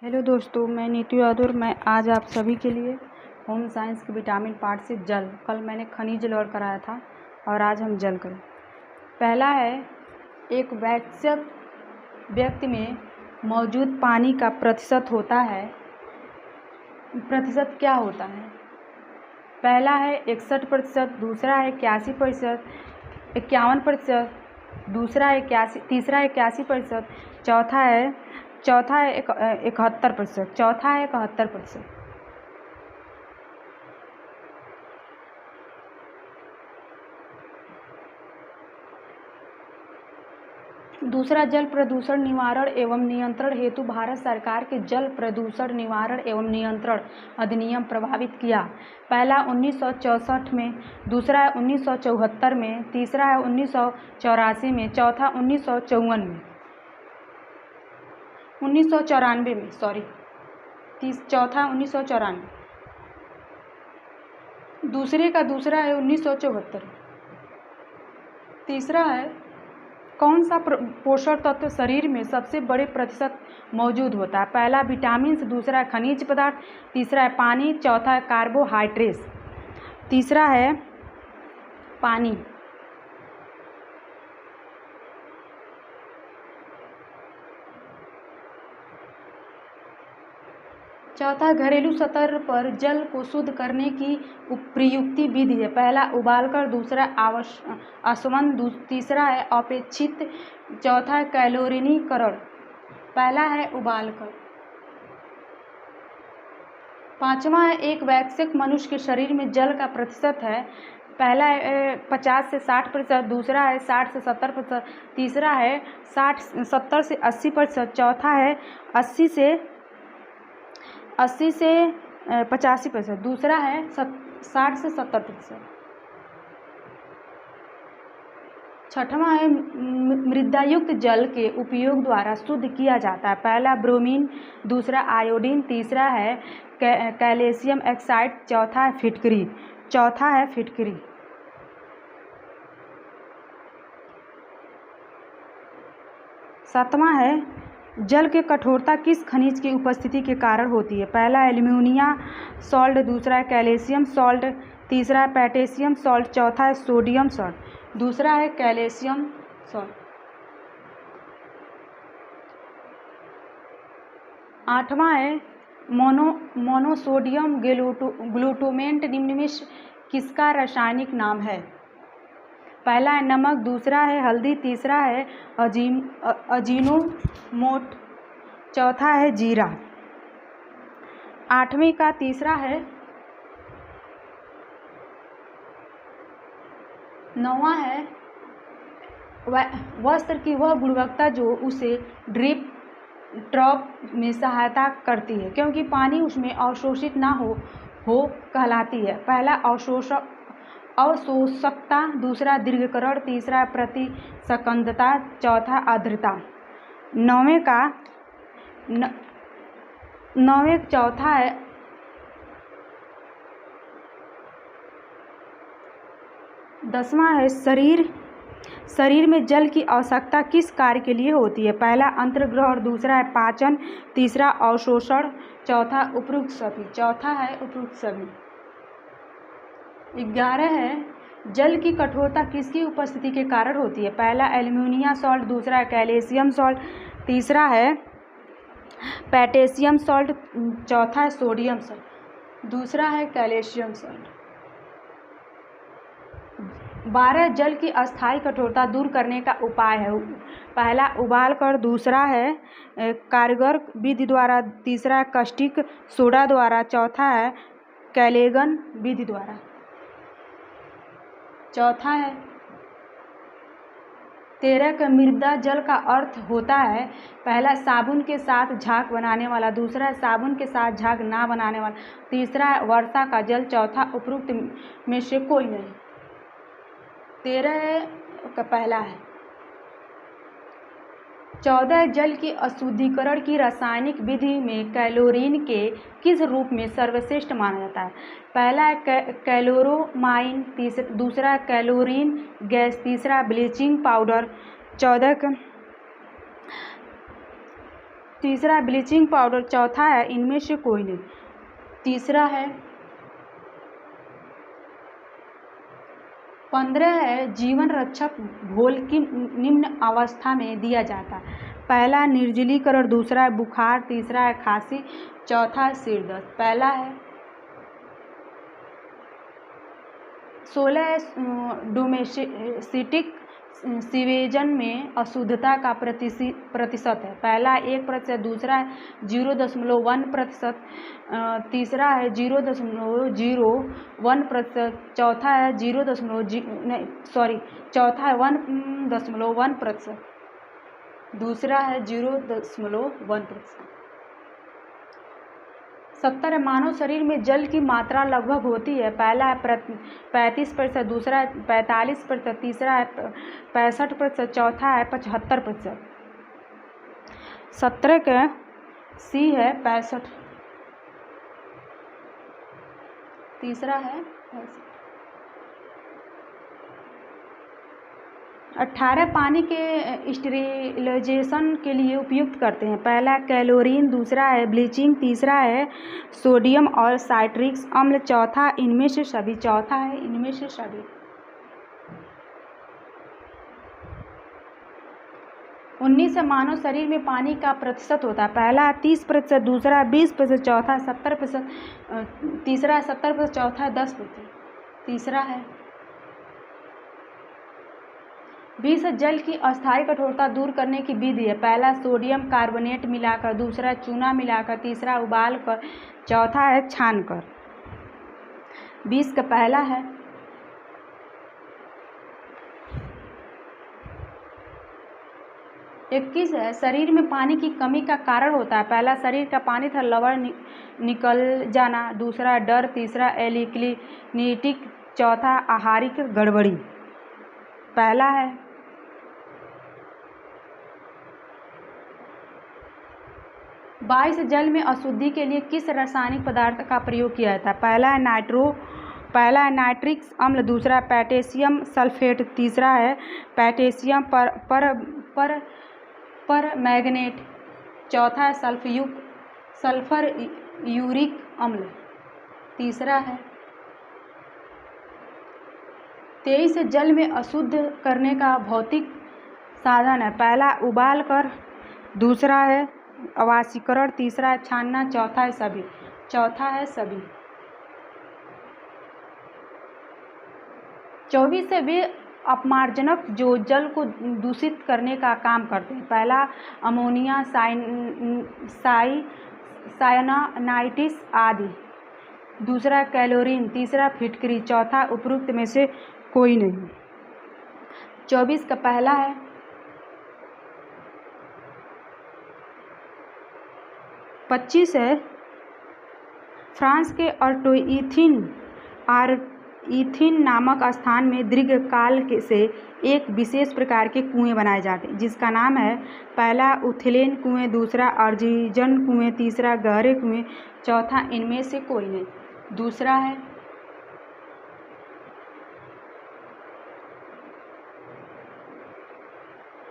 Hello दोस्तों, मैं नीतू यादव। मैं आज आप सभी के लिए होम साइंस के विटामिन पार्ट से जल। कल मैंने खनिज लौट कराया था और आज हम जल करें। पहला है, एक वयस्क व्यक्ति में मौजूद पानी का प्रतिशत होता है। प्रतिशत क्या होता है? पहला है 61%, दूसरा है 81%, 51%, तीसरा है 81%, चौथा है 71%, चौथा है 71%। दूसरा, जल प्रदूषण निवारण एवं नियंत्रण हेतु भारत सरकार के जल प्रदूषण निवारण एवं नियंत्रण अधिनियम प्रभावित किया। पहला 1964 में, दूसरा है 1974 में, तीसरा है 1984 में, चौथा 1994 में, चौथा 1994। दूसरा है 1974। तीसरा है, कौन सा पोषक तत्व शरीर में सबसे बड़े प्रतिशत मौजूद होता है? पहला विटामिन, दूसरा है खनिज पदार्थ, तीसरा है पानी, चौथा है कार्बोहाइड्रेट्स। तीसरा है पानी। चौथा, घरेलू स्तर पर जल को शुद्ध करने की प्रयुक्त विधि है। पहला उबालकर, दूसरा आसवन, तीसरा है अपेक्षित, चौथा है कैलोरीकरण। पहला है उबालकर। पांचवा है, एक वयस्क मनुष्य के शरीर में जल का प्रतिशत है। पहला है 50 से 60%, दूसरा है 60 से 70%, तीसरा है 70 से 80%, चौथा है 80 से 85%, दूसरा है 60 से 70%। छठवां है, मृदायुक्त जल के उपयोग द्वारा शुद्ध किया जाता है। पहला ब्रोमीन, दूसरा आयोडीन, तीसरा है कैल्शियम ऑक्साइड, चौथा है फिटकरी। सातवां है, जल की कठोरता किस खनिज की उपस्थिति के कारण होती है? पहला एल्यूमिनियम सॉल्ट, दूसरा है कैल्शियम सॉल्ट, तीसरा है पोटेशियम सॉल्ट, चौथा है सोडियम सॉल्ट। दूसरा है कैल्शियम सॉल्ट। आठवां है, मोनोसोडियम ग्लूटामेट निम्न में किसका रासायनिक नाम है? पहला है नमक, दूसरा है हल्दी, तीसरा है अजीनोमोटो, चौथा है जीरा। आठवीं का तीसरा है। नौवां है, वस्त्र की वह गुणवत्ता जो उसे ड्रिप ड्रॉप में सहायता करती है, क्योंकि पानी उसमें अवशोषित ना हो कहलाती है। पहला अवशोषकता, दूसरा दीर्घकरण, तीसरा प्रतिस्कंदता, चौथा आर्द्रता। चौथा है दसवां है, शरीर में जल की आवश्यकता किस कार्य के लिए होती है? पहला अंतर्ग्रहण, दूसरा है पाचन, तीसरा अवशोषण, चौथा उपयुक्त सभी। 11 है, जल की कठोरता किसकी उपस्थिति के कारण होती है? पहला एल्यूमिनियम सॉल्ट, दूसरा है कैल्शियम सॉल्ट, तीसरा है पोटेशियम सॉल्ट, चौथा है सोडियम सॉल्ट, दूसरा है कैल्शियम सॉल्ट। 12, जल की अस्थायी कठोरता दूर करने का उपाय है। पहला उबाल कर, दूसरा है कारगर विधि द्वारा, तीसरा है कास्टिक सोडा द्वारा, चौथा है कैलेगन विधि द्वारा। चौथा है 13 का मृदा जल का अर्थ होता है। पहला साबुन के साथ झाग बनाने वाला, दूसरा है साबुन के साथ झाग ना बनाने वाला, तीसरा है वर्षा का जल, चौथा उपरोक्त में से कोई नहीं। 13 का पहला है। 14, जल की अशुद्धिकरण की रासायनिक विधि में क्लोरीन के किस रूप में सर्वश्रेष्ठ माना जाता है? पहला है क्लोरोमाइन, दूसरा है क्लोरीन गैस, तीसरा ब्लीचिंग पाउडर, तीसरा है ब्लीचिंग पाउडर, चौथा है इनमें से कोई नहीं, तीसरा है 15 है जीवन रक्षक घोल की निम्न अवस्था में दिया जाता है। पहला है निर्जलीकरण, दूसरा है बुखार, तीसरा है खांसी, चौथा है सिर दर्द। पहला है 16 डोमेस्टिक सीवेजन में अशुद्धता का प्रतिशत है। पहला 1%, दूसरा है 0.1%, तीसरा है 0.01%, चौथा है 1%, दूसरा है 0.1%। 70 मानव शरीर में जल की मात्रा लगभग होती है। पहला है 35%, दूसरा है 45%, तीसरा है 65%, चौथा है 75%। 17 का सी है 65, तीसरा है 65। 18 पानी के स्टेरिलाइजेशन के लिए उपयुक्त करते हैं। पहला क्लोरीन, दूसरा है ब्लीचिंग, तीसरा है सोडियम और साइट्रिक अम्ल, चौथा इनमें से सभी। 19 मानव शरीर में पानी का प्रतिशत होता है। पहला 30%, दूसरा 20%, चौथा 70%, तीसरा 70%, चौथा 10%। तीसरा है 20 जल की अस्थायी कठोरता दूर करने की विधि है। पहला सोडियम कार्बोनेट मिलाकर, दूसरा चूना मिलाकर, तीसरा उबाल कर, चौथा है छान कर। 20 का पहला है 21 है शरीर में पानी की कमी का कारण होता है। पहला शरीर का पानी था लवण निकल जाना, दूसरा डर, तीसरा एलिक्लिनिटिक, चौथा आहारिक गड़बड़ी। पहला है 22 जल में अशुद्धि के लिए किस रासायनिक पदार्थ का प्रयोग किया जाता है। पहला है नाइट्रिक अम्ल, दूसरा पोटेशियम सल्फेट, तीसरा है पोटेशियम पर मैग्नेट, चौथा है सल्फर यूरिक अम्ल। तीसरा है 23 जल में अशुद्ध करने का भौतिक साधन है। पहला उबाल कर, दूसरा है अवाशीकरण, तीसरा है छानना, चौथा है सभी। 24 से वे अपमार्जनक जो जल को दूषित करने का काम करते हैं। पहला अमोनिया, साइनानाइटिस आदि, दूसरा क्लोरीन, तीसरा फिटकरी, चौथा उपरोक्त में से कोई नहीं। 24 का पहला है 25 है फ्रांस के अर्टोइथिन नामक स्थान में दीर्घकाल से एक विशेष प्रकार के कुएं बनाए जाते हैं, जिसका नाम है पहला उथलेन कुएं, दूसरा अर्जिजन कुएं, तीसरा गहरे कुएं, चौथा इनमें से कोई नहीं। दूसरा है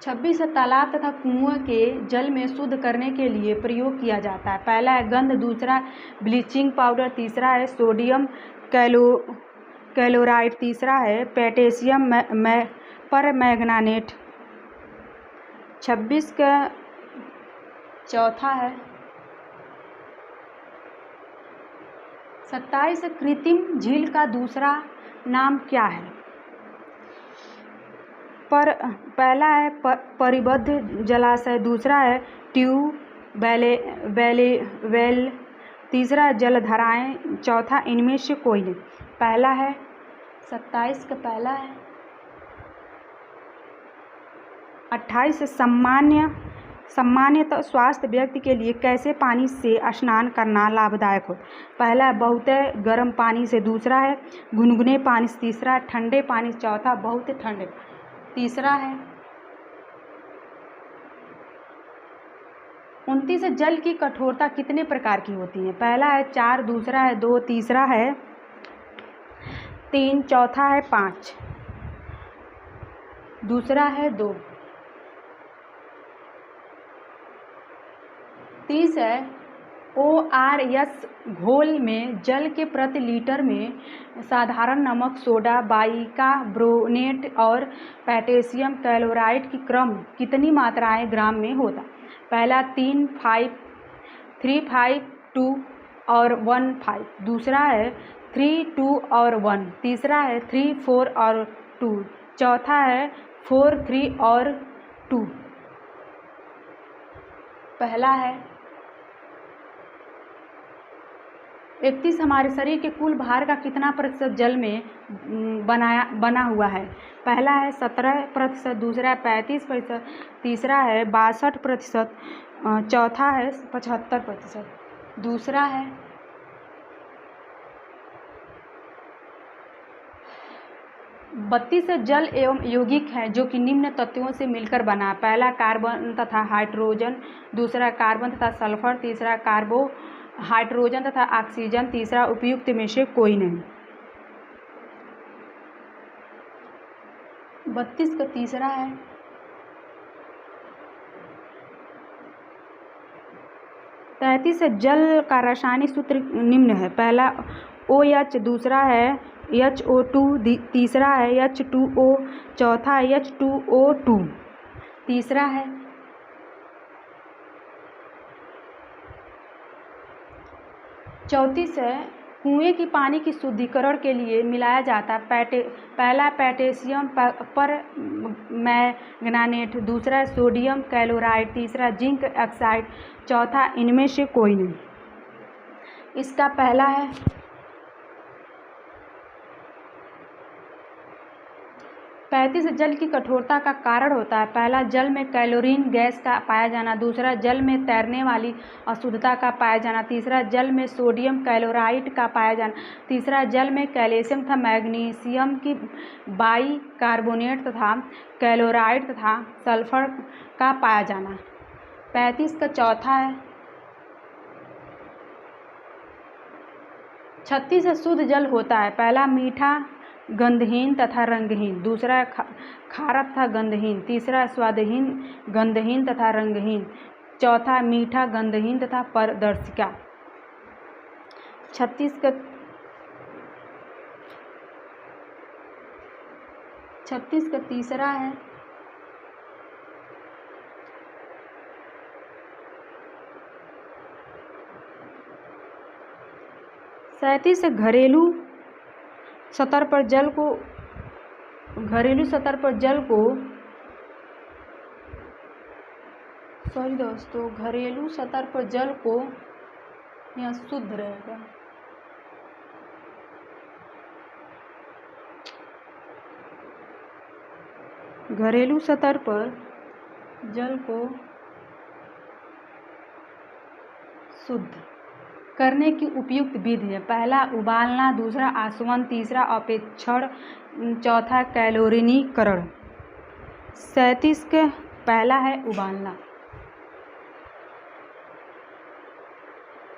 26 तालाब तथा कुओं के जल में शुद्ध करने के लिए प्रयोग किया जाता है। पहला है गंध, दूसरा ब्लीचिंग पाउडर, तीसरा है सोडियम क्लोराइड, तीसरा है पोटेशियम परमैंगनेट। 26 का चौथा है 27 कृत्रिम झील का दूसरा नाम क्या है। पहला है परिबद्ध जलाशय, दूसरा है वेल, तीसरा जलधाराएं, चौथा इनमें से कोई नहीं। पहला है 27 का पहला है 28 सामान्यतः स्वास्थ्य व्यक्ति के लिए कैसे पानी से स्नान करना लाभदायक हो। पहला है बहुत गर्म पानी से, दूसरा है गुनगुने पानी से, तीसरा है ठंडे पानी, चौथा बहुत ठंडे। तीसरा है 29 जल की कठोरता कितने प्रकार की होती है। पहला है 4, दूसरा है 2, तीसरा है 3, चौथा है 5, दूसरा है 2। 30 है ORS घोल में जल के प्रति लीटर में साधारण नमक, सोडा, बाइकार्बोनेट और पोटेशियम क्लोराइड की क्रम कितनी मात्राएं ग्राम में होता? पहला 3, 5, 3, 5, 2 और 1, 5। दूसरा है 3, 2 और 1। तीसरा है 3, 4 और 2। चौथा है 4, 3 और 2। पहला है 31 हमारे शरीर के कुल भार का कितना प्रतिशत जल में बना हुआ है? पहला है 17%, दूसरा है 35%, तीसरा है 62%, चौथा है 75%। दूसरा है 32 जल एवं यौगिक है जो कि निम्न तत्वों से मिलकर बना। पहला कार्बन तथा हाइड्रोजन, दूसरा कार्बन तथा सल्फर, तीसरा हाइड्रोजन तथा ऑक्सीजन, तीसरा उपयुक्त में से कोई नहीं। 32 का तीसरा है 33 जल का रासायनिक सूत्र निम्न है। पहला OH, दूसरा है HO2, तीसरा है H2O, चौथा है H2O2। तीसरा है 34 है कुएं की पानी की शुद्धिकरण के लिए मिलाया जाता पहला पोटेशियम पर मैंगनानेट, दूसरा सोडियम क्लोराइड, तीसरा जिंक ऑक्साइड, चौथा इनमें से कोई नहीं। इसका पहला है 35 जल की कठोरता का कारण होता है। पहला जल में क्लोरीन गैस का पाया जाना, दूसरा जल में तैरने वाली अशुद्धता का पाया जाना, तीसरा जल में सोडियम क्लोराइड का पाया जाना, तीसरा जल में कैल्शियम तथा मैग्नीशियम की बाइकार्बोनेट तथा क्लोराइड तथा सल्फर का पाया जाना। 35 का चौथा है 36 शुद्ध जल होता है। पहला मीठा, गंधहीन तथा रंगहीन, दूसरा खारा तथा गंधहीन, तीसरा स्वादहीन, गंधहीन तथा रंगहीन, चौथा मीठा, गंधहीन तथा पारदर्शिका। 36 का तीसरा है सैंतीस घरेलू सतह पर जल को यहाँ शुद्ध रहेगा। घरेलू सतह पर जल को शुद्ध करने की उपयुक्त विधि है। पहला उबालना, दूसरा आसवन, तीसरा अपेक्षण, चौथा कैलोरीकरण। 37 के पहला है उबालना।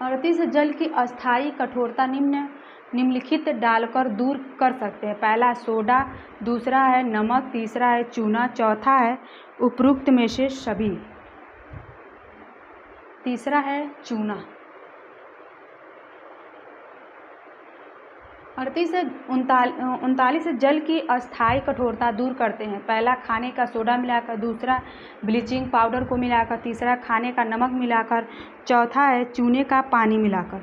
38 जल की अस्थायी कठोरता निम्नलिखित डालकर दूर कर सकते हैं। पहला सोडा, दूसरा है नमक, तीसरा है चूना, चौथा है उपरोक्त में से सभी। तीसरा है चूना। 38 से 39 जल की अस्थायी कठोरता दूर करते हैं। पहला खाने का सोडा मिलाकर, दूसरा ब्लीचिंग पाउडर को मिलाकर, तीसरा खाने का नमक मिलाकर, चौथा है चूने का पानी मिलाकर।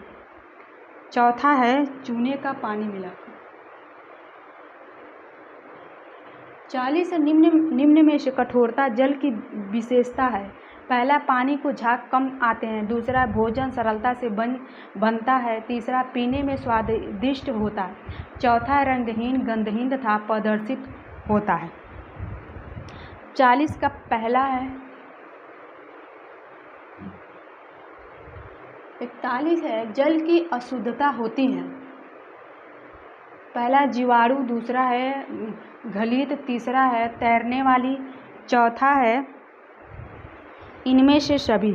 40 से निम्न में से कठोरता जल की विशेषता है। पहला पानी को झाग कम आते हैं, दूसरा भोजन सरलता से बनता है, तीसरा पीने में स्वादिष्ट होता है, चौथा रंगहीन, गंधहीन तथा प्रदर्शित होता है। 40 का पहला है 41 है जल की अशुद्धता होती है। पहला जीवाणु, दूसरा है घलित, तीसरा है तैरने वाली, चौथा है इनमें से सभी।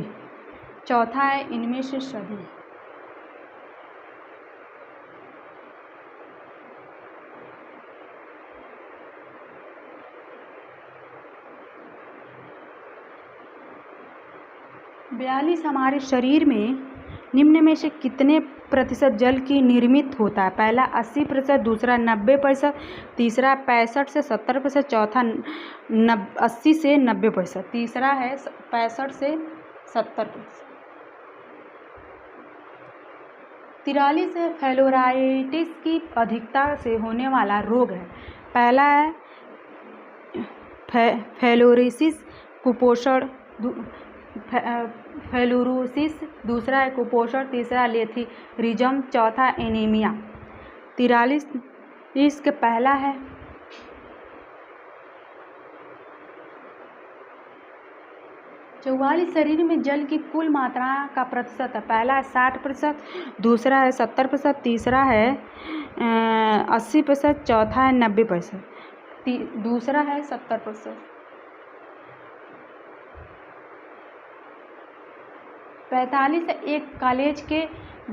42 हमारे शरीर में निम्न में से कितने प्रतिशत जल की निर्मित होता है? पहला 80%, दूसरा 90%, तीसरा 65 से 70%, चौथा 80 से 90%, तीसरा है 65 से 70%। 43 है फ्लोराइटिस की अधिकता से होने वाला रोग है। पहला है फ्लोरोसिस कुपोषण, फ्लोरोसिस, दूसरा है कुपोषण, तीसरा लेथीरिज्म, चौथा एनीमिया। 43 इसके पहला है 44 शरीर में जल की कुल मात्रा का प्रतिशत है। पहला है 60%, दूसरा है 70%, तीसरा है 80%, चौथा है 90%, दूसरा है 70%। 45 एक कॉलेज के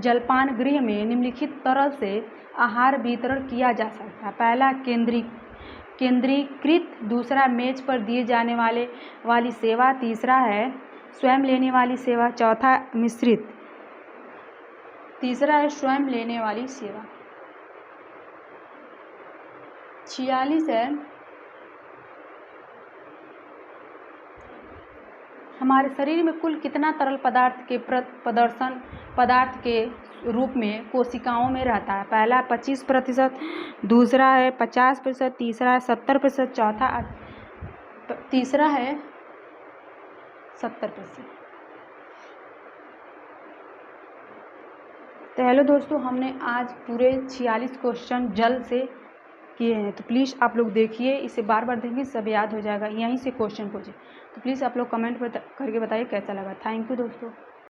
जलपान गृह में निम्नलिखित तरह से आहार वितरण किया जा सकता है। पहला केंद्रीकृत, दूसरा मेज पर दिए जाने वाली सेवा, तीसरा है स्वयं लेने वाली सेवा, चौथा मिश्रित, तीसरा है स्वयं लेने वाली सेवा। 46 है हमारे शरीर में कुल कितना तरल पदार्थ के रूप में कोशिकाओं में रहता है? पहला 25%, दूसरा है 50%, तीसरा है 70%, तीसरा है 70%। तो हेलो दोस्तों, हमने आज पूरे 46 क्वेश्चन जल से किए हैं। तो प्लीज़ आप लोग देखिए, इसे बार बार देखेंगे, सब याद हो जाएगा। यहीं से क्वेश्चन पूछिए। तो प्लीज़ आप लोग कमेंट करके बताइए कैसा लगा। थैंक यू दोस्तों।